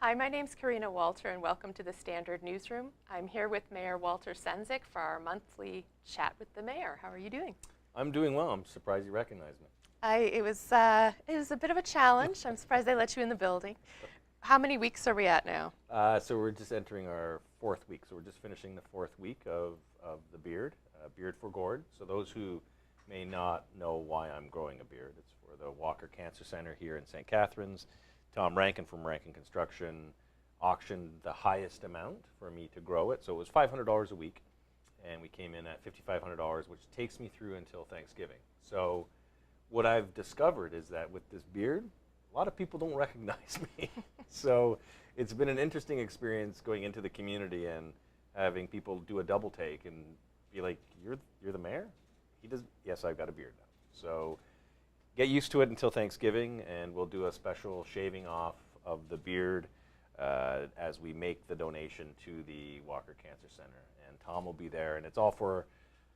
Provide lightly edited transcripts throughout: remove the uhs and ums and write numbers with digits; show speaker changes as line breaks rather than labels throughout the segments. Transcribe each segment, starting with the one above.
Hi, my name's Karena Walter, and welcome to the Standard Newsroom. I'm here with Mayor Walter Sendzik for our monthly chat with the mayor. How are you doing?
I'm doing well. I'm surprised you recognize me.
It was a bit of a challenge. I'm surprised they let you in the building. How many weeks are we at now?
So we're just entering our fourth week. So we're just finishing the fourth week of the beard, Beard for Gourd. So those who may not know why I'm growing a beard, it's for the Walker Cancer Center here in St. Catharines. Tom Rankin from Rankin Construction auctioned the highest amount for me to grow it. So it was $500 a week, and we came in at $5,500, which takes me through until Thanksgiving. So what I've discovered is that with this beard, a lot of people don't recognize me. So it's been an interesting experience going into the community and having people do a double take and be like, you're the mayor? He does, yes, I've got a beard now. So get used to it until Thanksgiving, and we'll do a special shaving off of the beard as we make the donation to the Walker Cancer Center. And Tom will be there, and it's all for,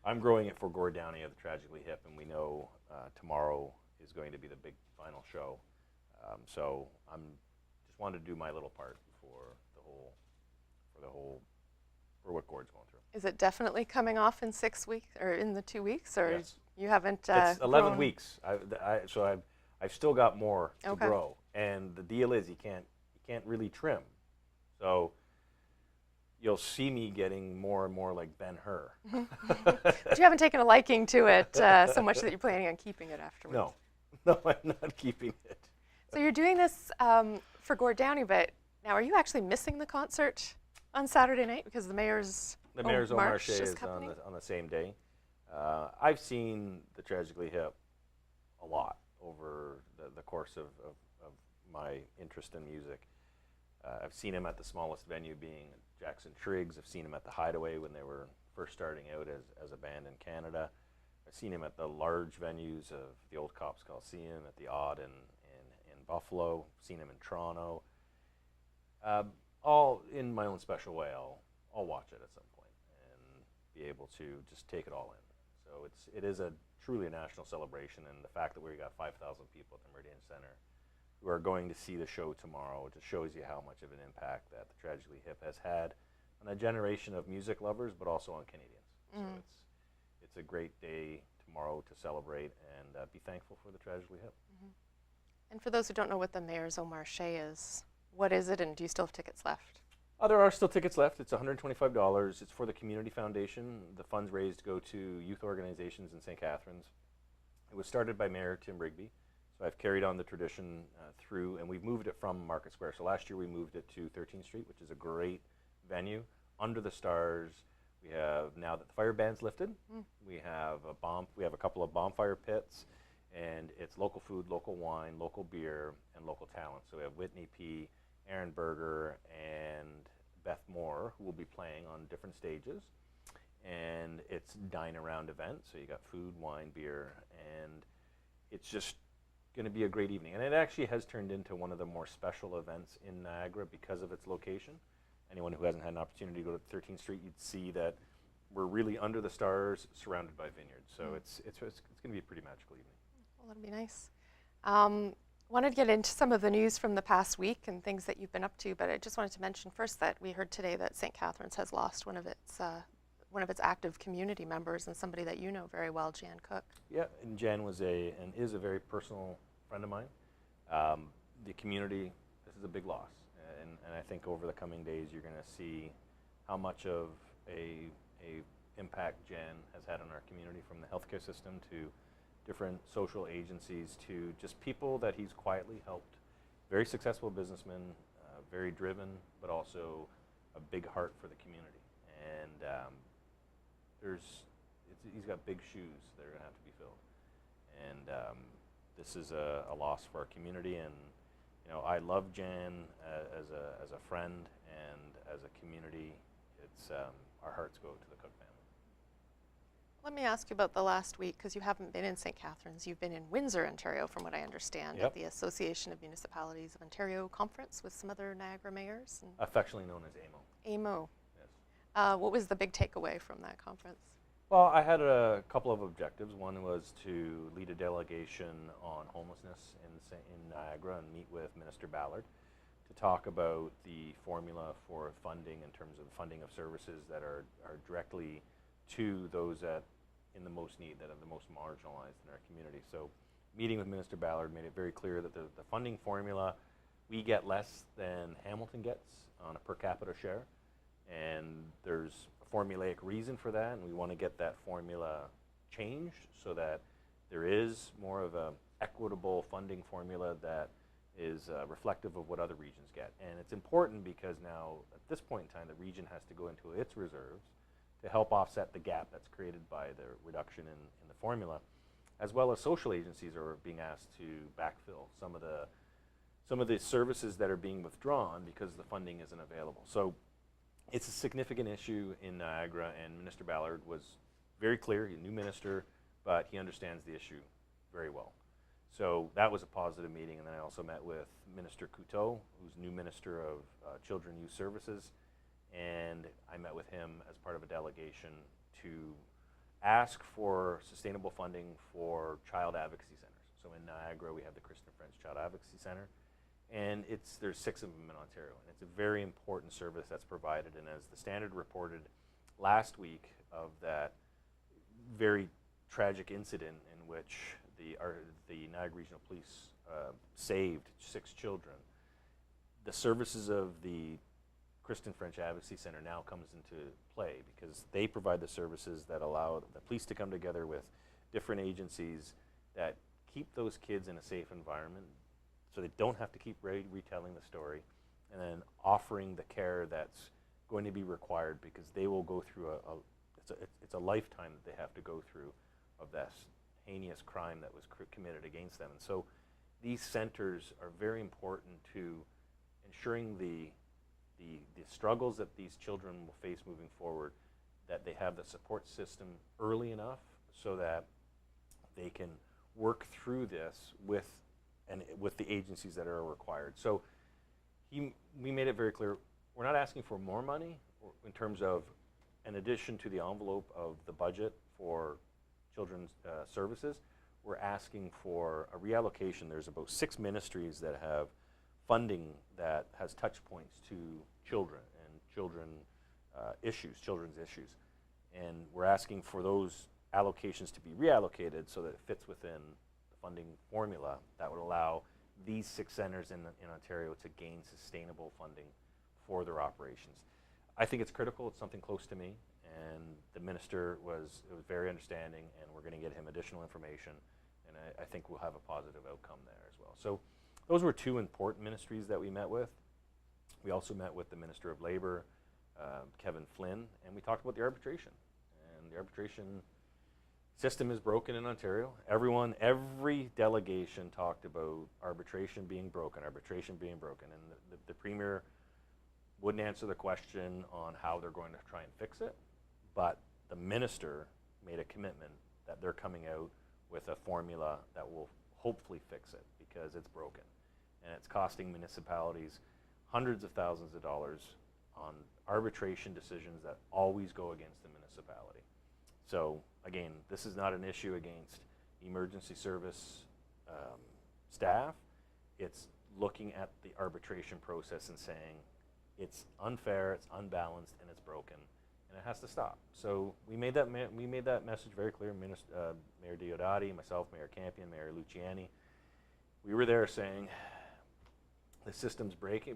I'm growing it for Gord Downey of the Tragically Hip, and we know tomorrow is going to be the big final show. So I'm just wanted to do my little part for what Gord's going through.
Is it definitely coming off in 6 weeks or in the 2 weeks, or
Yes.
you haven't?
It's 11
grown?
weeks. So I've still got more to
Okay.
grow, and the deal is you can't really trim. So you'll see me getting more and more like Ben-Hur.
But you haven't taken a liking to it so much that you're planning on keeping it afterwards.
No, I'm not keeping it.
So you're doing this for Gord Downey, but now are you actually missing the concert on Saturday night because the mayor's
Marche
is
is
happening?
on the same day. I've seen the Tragically Hip a lot over the course of my interest in music. I've seen him at the smallest venue being Jackson Triggs. I've seen him at the Hideaway when they were first starting out as a band in Canada. I've seen him at the large venues of the Old Cops Coliseum, at the Odd in Buffalo. Seen him in Toronto. All in my own special way. I'll watch it at some point and be able to just take it all in. So it is truly a national celebration, and the fact that we got 5,000 people at the Meridian Center who are going to see the show tomorrow just shows you how much of an impact that the Tragically Hip has had on a generation of music lovers, but also on Canadians. So it's a great day tomorrow to celebrate and be thankful for the Tragically Hip.
And for those who don't know what the Mayor's Marche is, what is it, and do you still have tickets left?
There are still tickets left. It's $125. It's for the Community Foundation. The funds raised go to youth organizations in St. Catharines. It was started by Mayor Tim Rigby, so I've carried on the tradition through, and we've moved it from Market Square. So last year we moved it to 13th Street, which is a great venue. Under the stars, we have, now that the fire ban's lifted, we have a couple of bonfire pits, and it's local food, local wine, local beer, and local talent. So we have Whitney P., Aaron Berger, and Beth Moore, who will be playing on different stages. And it's dine-around event, so you got food, wine, beer, and it's just going to be a great evening. And it actually has turned into one of the more special events in Niagara because of its location. Anyone who hasn't had an opportunity to go to 13th Street, you'd see that we're really under the stars, surrounded by vineyards. So it's going to be a pretty magical evening.
Well, that'll be nice. Wanted to get into some of the news from the past week and things that you've been up to, but I just wanted to mention first that we heard today that St. Catharines has lost one of its active community members, and somebody that you know very well, Jan Cook.
Yeah, and Jan was is a very personal friend of mine. The community, this is a big loss, and I think over the coming days you're going to see how much of a impact Jan has had on our community, from the healthcare system to different social agencies to just people that he's quietly helped. Very successful businessman, very driven, but also a big heart for the community. And he's got big shoes that are going to have to be filled. And this is a loss for our community. And I love Jan as a friend, and as a community, it's our hearts go to the Cook family.
Let me ask you about the last week, because you haven't been in St. Catharines. You've been in Windsor, Ontario, from what I understand,
Yep.
at the Association of Municipalities of Ontario conference with some other Niagara mayors. And
Affectionately known as AMO.
AMO.
Yes.
What was the big takeaway from that conference?
Well, I had a couple of objectives. One was to lead a delegation on homelessness in Niagara and meet with Minister Ballard. to talk about the formula for funding in terms of funding of services that are directly to those that in the most need, that are the most marginalized in our community. So meeting with Minister Ballard made it very clear that the funding formula, we get less than Hamilton gets on a per capita share, and there's a formulaic reason for that, and we want to get that formula changed so that there is more of a equitable funding formula that is reflective of what other regions get. And it's important because now, at this point in time, the region has to go into its reserves to help offset the gap that's created by the reduction in the formula, as well as social agencies are being asked to backfill some of the services that are being withdrawn because the funding isn't available. So it's a significant issue in Niagara, and Minister Ballard was very clear. He's a new minister, but he understands the issue very well. So that was a positive meeting, and then I also met with Minister Couteau, who's new Minister of Children and Youth Services, and I met with him as part of a delegation to ask for sustainable funding for child advocacy centers. So in Niagara, we have the Queenston Street Child Advocacy Center, and there's 6 of them in Ontario, and it's a very important service that's provided. And as the Standard reported last week of that very tragic incident in which the Niagara Regional Police saved 6 children, the services of the Queenston French Advocacy Center now comes into play because they provide the services that allow the police to come together with different agencies that keep those kids in a safe environment so they don't have to keep retelling the story, and then offering the care that's going to be required because they will go through it's a lifetime that they have to go through of this heinous crime that was committed against them. And so these centers are very important to ensuring the struggles that these children will face moving forward, that they have the support system early enough so that they can work through this with the agencies that are required. So we made it very clear, we're not asking for more money in terms of an addition to the envelope of the budget for children's services. We're asking for a reallocation. There's about 6 ministries that have funding that has touch points to children and children's issues. And we're asking for those allocations to be reallocated so that it fits within the funding formula that would allow these 6 centers in Ontario to gain sustainable funding for their operations. I think it's critical. It's something close to me, and the minister was very understanding, and we're going to get him additional information, and I think we'll have a positive outcome there as well. So those were 2 important ministries that we met with. We also met with the Minister of Labour, Kevin Flynn, and we talked about the arbitration. And the arbitration system is broken in Ontario. Every delegation talked about arbitration being broken, and the Premier wouldn't answer the question on how they're going to try and fix it, but the minister made a commitment that they're coming out with a formula that will hopefully fix it because it's broken. And it's costing municipalities hundreds of thousands of dollars on arbitration decisions that always go against the municipality. So again, this is not an issue against emergency service staff. It's looking at the arbitration process and saying it's unfair, it's unbalanced, and it's broken, and it has to stop. So we made that message very clear. Mayor Diodati, myself, Mayor Campion, Mayor Luciani, we were there saying the system's broken,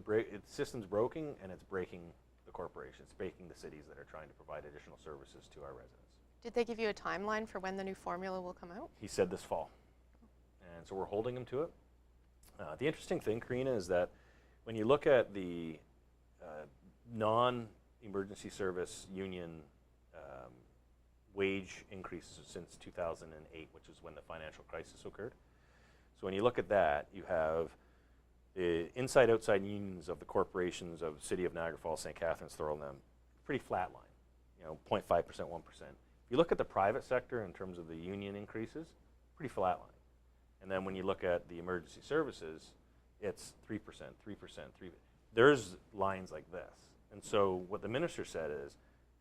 and it's breaking the corporations, it's breaking the cities that are trying to provide additional services to our residents.
Did they give you a timeline for when the new formula will come out?
He said this fall, and so we're holding him to it. The interesting thing, Karena, is that when you look at the non-emergency service union wage increases since 2008, which is when the financial crisis occurred. So when you look at that, you have the inside-outside unions of the corporations of the City of Niagara Falls, St. Catharines, Thorold, and them, pretty flat line, 0.5%, 1%. If you look at the private sector in terms of the union increases, pretty flat line. And then when you look at the emergency services, it's 3%, 3%, 3%. There's lines like this. And so what the minister said is,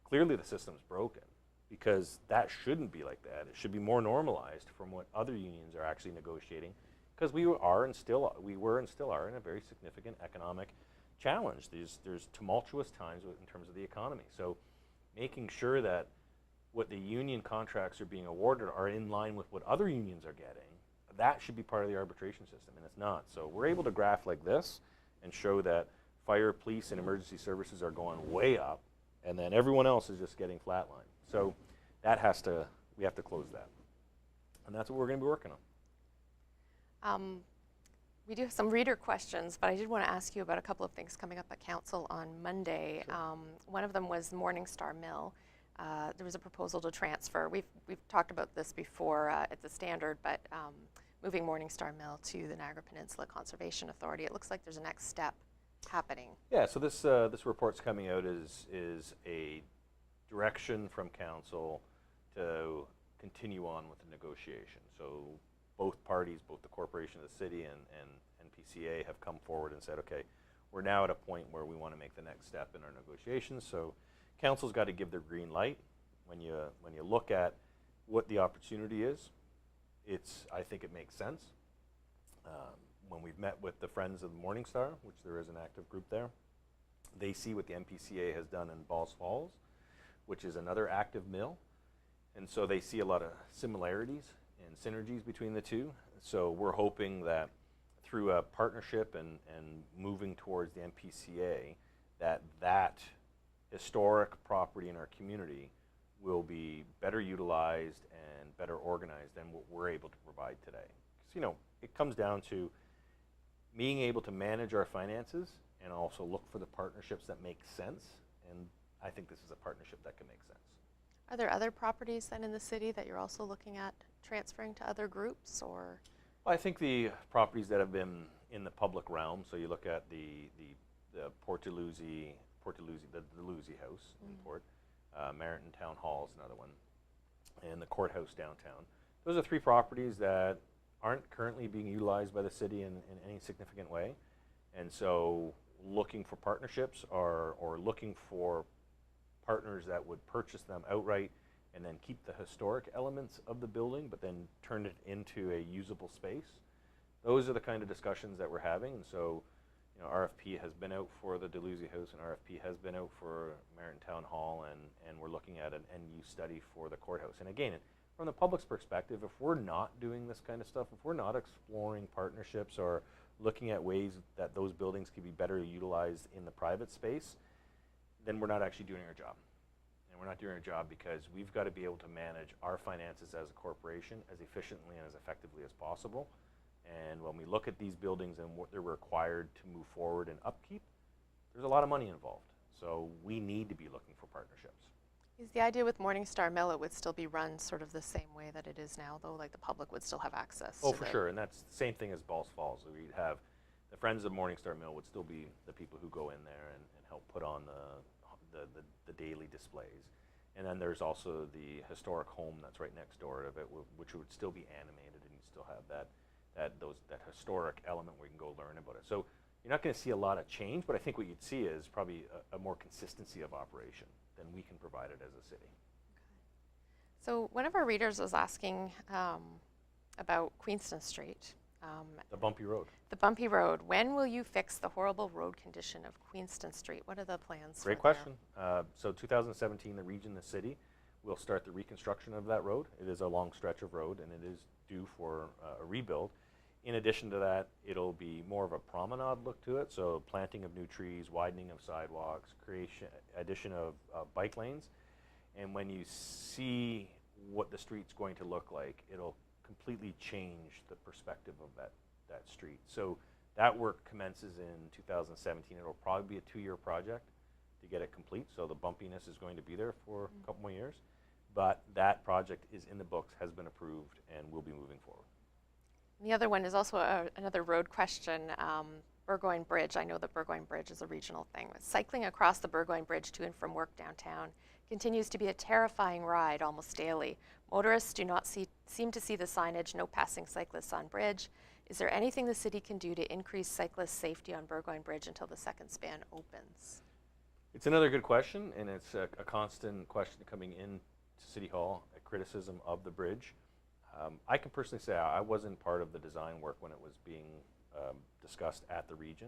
clearly the system's broken because that shouldn't be like that. It should be more normalized from what other unions are actually negotiating, because we were and still are in a very significant economic challenge. There's tumultuous times in terms of the economy. So making sure that what the union contracts are being awarded are in line with what other unions are getting, that should be part of the arbitration system, and it's not. So we're able to graph like this and show that fire, police, and emergency services are going way up, and then everyone else is just getting flatlined. So that we have to close that. And that's what we're going to be working on.
We do have some reader questions, but I did want to ask you about a couple of things coming up at Council on Monday.
Sure.
One of them was Morningstar Mill. There was a proposal to transfer. We've talked about this before at the Standard, but moving Morningstar Mill to the Niagara Peninsula Conservation Authority. It looks like there's a next step happening.
Yeah, so this report's coming out is a direction from Council to continue on with the negotiation. So both parties, both the corporation, the city, and NPCA have come forward and said, okay, we're now at a point where we want to make the next step in our negotiations. So Council's got to give their green light. When you look at what the opportunity is, I think it makes sense. When we've met with the Friends of the Morningstar, which there is an active group there, they see what the NPCA has done in Balls Falls, which is another active mill. And so they see a lot of similarities and synergies between the two. So we're hoping that through a partnership and moving towards the NPCA, that historic property in our community will be better utilized and better organized than what we're able to provide today. Because, it comes down to being able to manage our finances and also look for the partnerships that make sense. And I think this is a partnership that can make sense.
Are there other properties then in the city that you're also looking at transferring to other groups, or?
Well, I think the properties that have been in the public realm, so you look at the Port Dalhousie, the Dalhousie House in Port, Meryton Town Hall is another one, and the courthouse downtown. Those are three properties that aren't currently being utilized by the city in any significant way. And so looking for partnerships or looking for partners that would purchase them outright and then keep the historic elements of the building but then turn it into a usable space. Those are the kind of discussions that we're having. And so RFP has been out for the Dalhousie House, and RFP has been out for Meryton Town Hall, and we're looking at an end-use study for the courthouse. And again, from the public's perspective, if we're not doing this kind of stuff, if we're not exploring partnerships or looking at ways that those buildings could be better utilized in the private space, then we're not actually doing our job. And we're not doing our job because we've got to be able to manage our finances as a corporation as efficiently and as effectively as possible. And when we look at these buildings and what they're required to move forward and upkeep, there's a lot of money involved. So we need to be looking for partnerships.
Is the idea with Morningstar Mill it would still be run sort of the same way that it is now, though? Like the public would still have access
Oh,
to
for
the
sure. And that's the same thing as Balls Falls. We'd have the Friends of Morningstar Mill would still be the people who go in there and help put on the daily displays. And then there's also the historic home that's right next door of it, which would still be animated, and you still have that historic element where you can go learn about it. So you're not going to see a lot of change, but I think what you'd see is probably a more consistency of operation than we can provide it as a city.
Okay. So one of our readers was asking about Queenston Street.
The bumpy road.
The bumpy road. When will you fix the horrible road condition of Queenston Street? What are the plans?
Great question. So 2017, the region, the city, will start the reconstruction of that road. It is a long stretch of road, and it is due for a rebuild. In addition to that, it'll be more of a promenade look to it, so planting of new trees, widening of sidewalks, addition of bike lanes. And when you see what the street's going to look like, it'll completely change the perspective of that street. So that work commences in 2017. It'll probably be a 2-year project to get it complete, so the bumpiness is going to be there for a couple more years. But that project is in the books, has been approved, and will be moving forward.
The other one is also another road question. Burgoyne Bridge. I know that Burgoyne Bridge is a regional thing. Cycling across the Burgoyne Bridge to and from work downtown continues to be a terrifying ride almost daily. Motorists do not seem to see the signage, no passing cyclists on bridge. Is there anything the city can do to increase cyclist safety on Burgoyne Bridge until the second span opens?
It's another good question, and it's a constant question coming in to City Hall, a criticism of the bridge. I can personally say I wasn't part of the design work when it was being discussed at the region.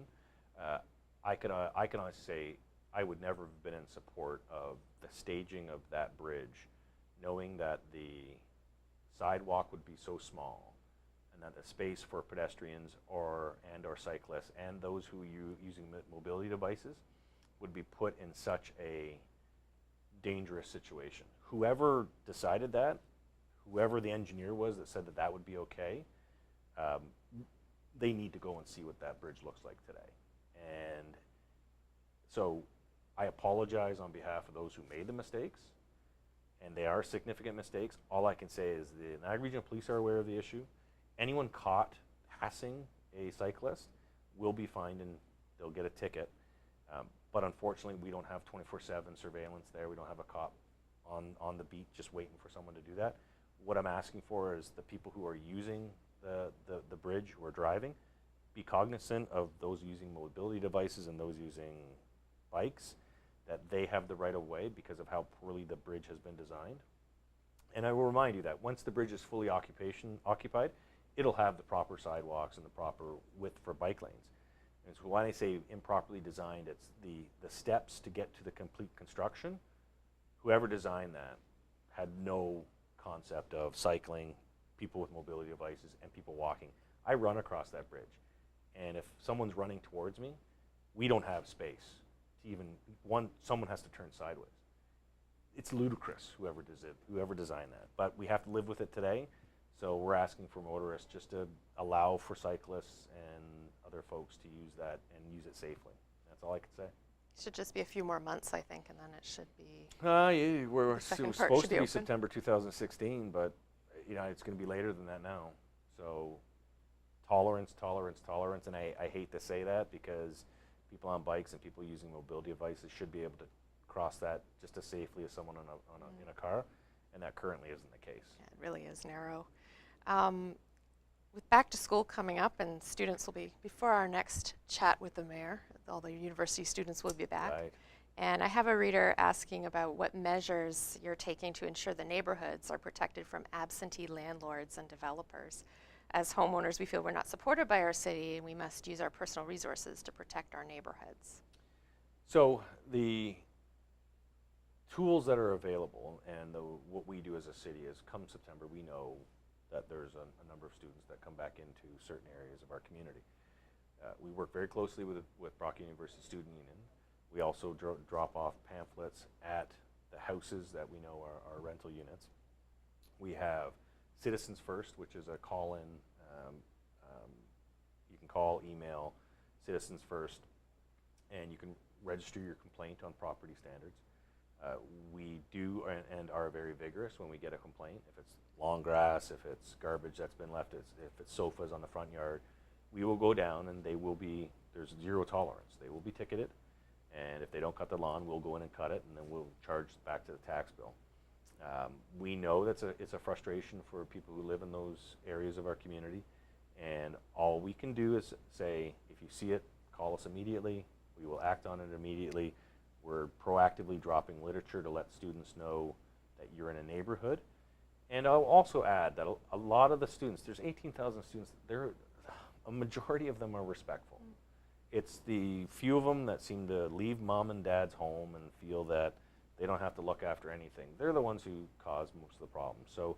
I can honestly say I would never have been in support of the staging of that bridge, knowing that the sidewalk would be so small and that the space for pedestrians or cyclists and those who are using mobility devices would be put in such a dangerous situation. Whoever decided that, whoever the engineer was that said that that would be okay, they need to go and see what that bridge looks like today. And so I apologize on behalf of those who made the mistakes, and they are significant mistakes. All I can say is the Niagara Regional Police are aware of the issue. Anyone caught passing a cyclist will be fined and they'll get a ticket. But unfortunately, we don't have 24/7 surveillance there. We don't have a cop on the beat just waiting for someone to do that. What I'm asking for is the people who are using the bridge, who are driving, be cognizant of those using mobility devices and those using bikes, that they have the right of way because of how poorly the bridge has been designed. And I will remind you that once the bridge is fully occupied, it'll have the proper sidewalks and the proper width for bike lanes. And so when I say improperly designed, it's the steps to get to the complete construction. Whoever designed that had no concept of cycling, people with mobility devices, and people walking. I run across that bridge, and if someone's running towards me, we don't have space to even, someone has to turn sideways. It's ludicrous, whoever designed that, but we have to live with it today. So we're asking for motorists just to allow for cyclists and other folks to use that and use it safely. That's all I can say.
It should just be a few more months, I think, and then it should be.
Yeah, we're
second part
supposed
should
to
be
be
open.
September 2016, but it's going to be later than that now. So tolerance, and I hate to say that because people on bikes and people using mobility devices should be able to cross that just as safely as someone in a car, and that currently isn't the case.
Yeah, it really is narrow. With back to school coming up, and students will be, before our next chat with the mayor, all the university students will be back.
Right.
And I have a reader asking about what measures you're taking to ensure the neighborhoods are protected from absentee landlords and developers. As homeowners, we feel we're not supported by our city, and we must use our personal resources to protect our neighborhoods.
So the tools that are available, and what we do as a city is, come September, we know that there's a number of students that come back into certain areas of our community. We work very closely with Brock University Student Union. We also drop off pamphlets at the houses that we know are rental units. We have Citizens First, which is a call-in. You can call, email Citizens First, and you can register your complaint on property standards. We do and are very vigorous when we get a complaint. If it's long grass, if it's garbage that's been left, if it's sofas on the front yard, we will go down and there's zero tolerance. They will be ticketed, and if they don't cut the lawn, we'll go in and cut it, and then we'll charge back to the tax bill. We know it's a frustration for people who live in those areas of our community, and all we can do is say, if you see it, call us immediately. We will act on it immediately. We're proactively dropping literature to let students know that you're in a neighborhood. And I'll also add that a lot of the students, there's 18,000 students, a majority of them are respectful. It's the few of them that seem to leave mom and dad's home and feel that they don't have to look after anything. They're the ones who cause most of the problems. So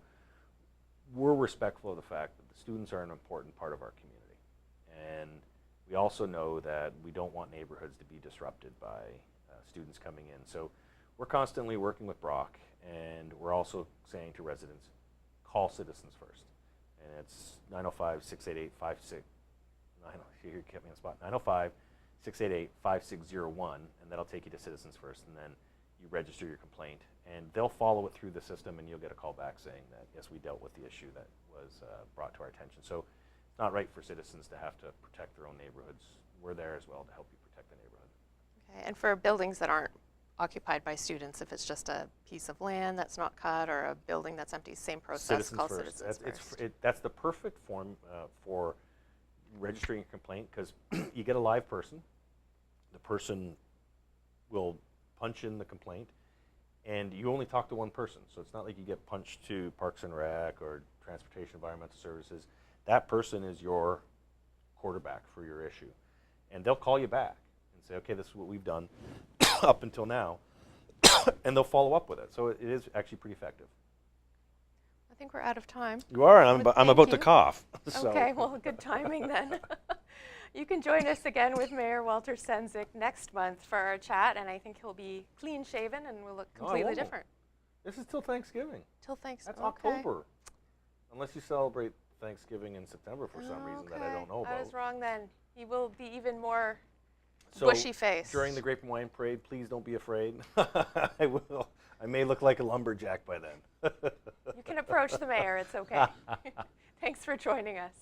we're respectful of the fact that the students are an important part of our community. And we also know that we don't want neighborhoods to be disrupted by students coming in. So we're constantly working with Brock, and we're also saying to residents, call Citizens First. And it's 905-688-56, you kept me on the spot, 905-688-5601, and that'll take you to Citizens First, and then you register your complaint, and they'll follow it through the system, and you'll get a call back saying that, yes, we dealt with the issue that was brought to our attention. So it's not right for citizens to have to protect their own neighborhoods. We're there as well to help you protect the neighborhood.
Okay, and for buildings that aren't occupied by students, if it's just a piece of land that's not cut or a building that's empty, same process,
Citizens
call
First.
Citizens First.
That's the perfect form for registering a complaint, because you get a live person. The person will punch in the complaint, and you only talk to one person. So it's not like you get punched to Parks and Rec or Transportation Environmental Services. That person is your quarterback for your issue. And they'll call you back and say, okay, this is what we've done up until now. And they'll follow up with it. So it is actually pretty effective.
I think we're out of time.
You are? I'm
But
about
thank
to
you.
cough. So.
Okay, well, good timing then. You can join us again with Mayor Walter Sendzik next month for our chat, and I think he'll be clean shaven and will look
No, I
completely
won't.
different.
This is till Thanksgiving.
Till Thanksgiving.
That's October. Unless you celebrate Thanksgiving in September for some reason that I don't know about.
I was wrong then. He will be even more
So
bushy faced.
during the Grape and Wine Parade, please don't be afraid. I will. I may look like a lumberjack by then.
You can approach the mayor. It's okay. Thanks for joining us.